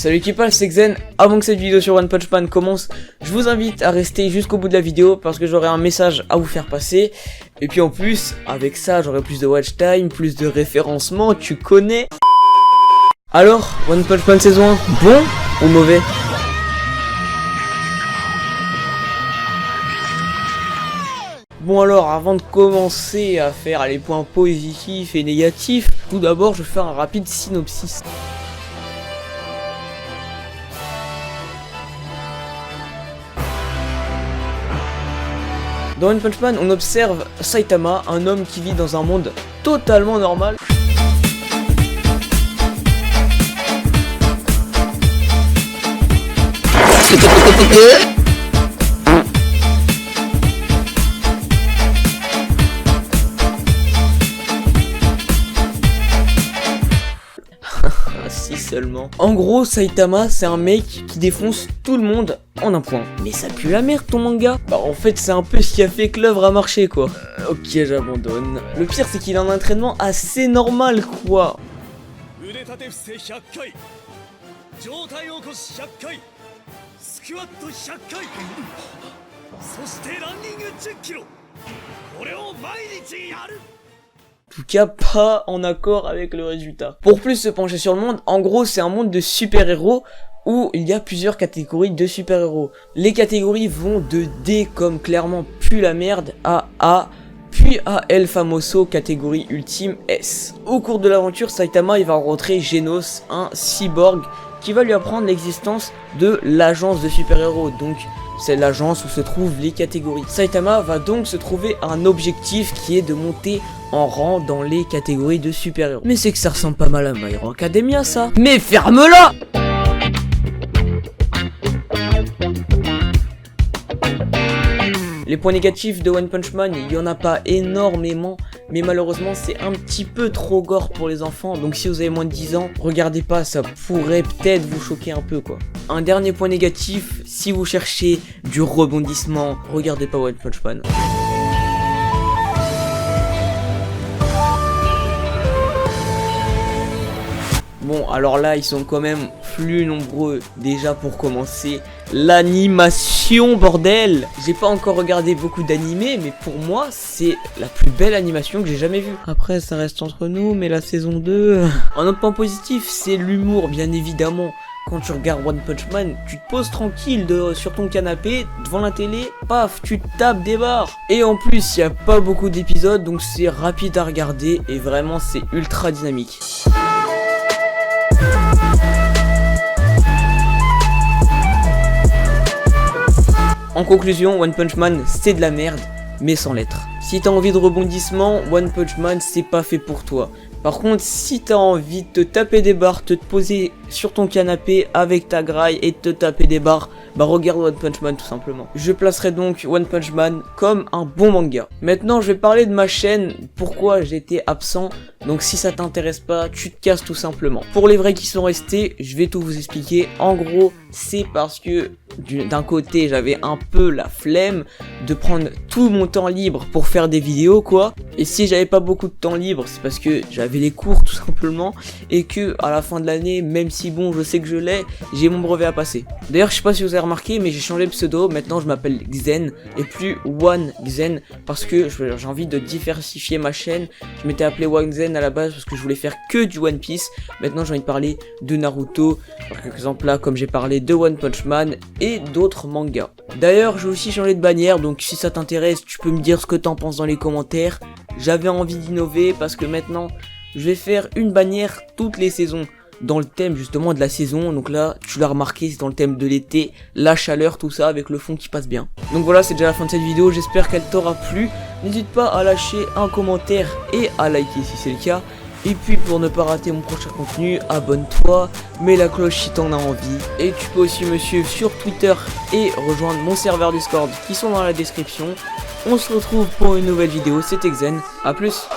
Salut Kipal, c'est Xen. Avant que cette vidéo sur One Punch Man commence, je vous invite à rester jusqu'au bout de la vidéo parce que j'aurai un message à vous faire passer. Et puis en plus, avec ça, j'aurai plus de watch time, plus de référencement, tu connais. Alors, One Punch Man saison 1, bon ou mauvais? Bon alors, avant de commencer à faire les points positifs et négatifs, tout d'abord je vais faire un rapide synopsis. Dans One Punch Man, on observe Saitama, un homme qui vit dans un monde totalement normal. Si seulement. En gros, Saitama, c'est un mec qui défonce tout le monde en un point. Mais ça pue la merde ton manga. Bah en fait, c'est un peu ce qui a fait que l'œuvre a marché quoi. Ok, j'abandonne. Le pire, c'est qu'il a un entraînement assez normal quoi. En tout cas, pas en accord avec le résultat. Pour plus se pencher sur le monde, en gros, c'est un monde de super-héros où il y a plusieurs catégories de super-héros. Les catégories vont de D comme clairement pue la merde à A, puis à El Famoso catégorie ultime S. Au cours de l'aventure, Saitama il va rencontrer Genos, un cyborg qui va lui apprendre l'existence de l'agence de super-héros. Donc c'est l'agence où se trouvent les catégories. Saitama va donc se trouver un objectif qui est de monter en rang dans les catégories de super-héros. Mais c'est que ça ressemble pas mal à My Hero Academia ça. Mais ferme-la! Les points négatifs de One Punch Man, il y en a pas énormément, mais malheureusement c'est un petit peu trop gore pour les enfants, donc si vous avez moins de 10 ans, regardez pas, ça pourrait peut-être vous choquer un peu quoi. Un dernier point négatif, si vous cherchez du rebondissement, regardez pas One Punch Man. Bon, alors là, ils sont quand même plus nombreux. Déjà, pour commencer, l'animation, bordel! J'ai pas encore regardé beaucoup d'animés, mais pour moi, c'est la plus belle animation que j'ai jamais vue. Après, ça reste entre nous, mais la saison 2... Un autre point positif, c'est l'humour, bien évidemment. Quand tu regardes One Punch Man, tu te poses tranquille sur ton canapé, devant la télé, paf, tu te tapes des barres. Et en plus, il n'y a pas beaucoup d'épisodes, donc c'est rapide à regarder, et vraiment, c'est ultra dynamique. En conclusion, One Punch Man, c'est de la merde, mais sans l'être. Si t'as envie de rebondissement, One Punch Man, c'est pas fait pour toi. Par contre, si t'as envie de te taper des barres, te poser sur ton canapé avec ta graille et te taper des barres, bah regarde One Punch Man tout simplement. Je placerai donc One Punch Man comme un bon manga. Maintenant, je vais parler de ma chaîne, pourquoi j'étais absent. Donc si ça t'intéresse pas, tu te casses tout simplement. Pour les vrais qui sont restés, je vais tout vous expliquer. En gros, c'est parce que d'un côté, j'avais un peu la flemme de prendre tout mon temps libre pour faire des vidéos quoi. Et si j'avais pas beaucoup de temps libre, c'est parce que j'avais les cours tout simplement et que à la fin de l'année, même si bon, je sais que je l'ai, j'ai mon brevet à passer. D'ailleurs, je sais pas si vous avez remarqué, mais j'ai changé de pseudo. Maintenant, je m'appelle Xen et plus One Xen parce que j'ai envie de diversifier ma chaîne. Je m'étais appelé One Xen à la base parce que je voulais faire que du One Piece. Maintenant, j'ai envie de parler de Naruto, par exemple là, comme j'ai parlé de One Punch Man et d'autres mangas. D'ailleurs, j'ai aussi changé de bannière, donc si ça t'intéresse, tu peux me dire ce que t'en penses dans les commentaires. J'avais envie d'innover parce que maintenant, je vais faire une bannière toutes les saisons. Dans le thème justement de la saison, donc là tu l'as remarqué, c'est dans le thème de l'été, la chaleur, tout ça avec le fond qui passe bien. Donc voilà, c'est déjà la fin de cette vidéo, j'espère qu'elle t'aura plu. N'hésite pas à lâcher un commentaire et à liker si c'est le cas. Et puis pour ne pas rater mon prochain contenu, abonne-toi, mets la cloche si t'en as envie. Et tu peux aussi me suivre sur Twitter et rejoindre mon serveur Discord qui sont dans la description. On se retrouve pour une nouvelle vidéo, c'était Xen, à plus.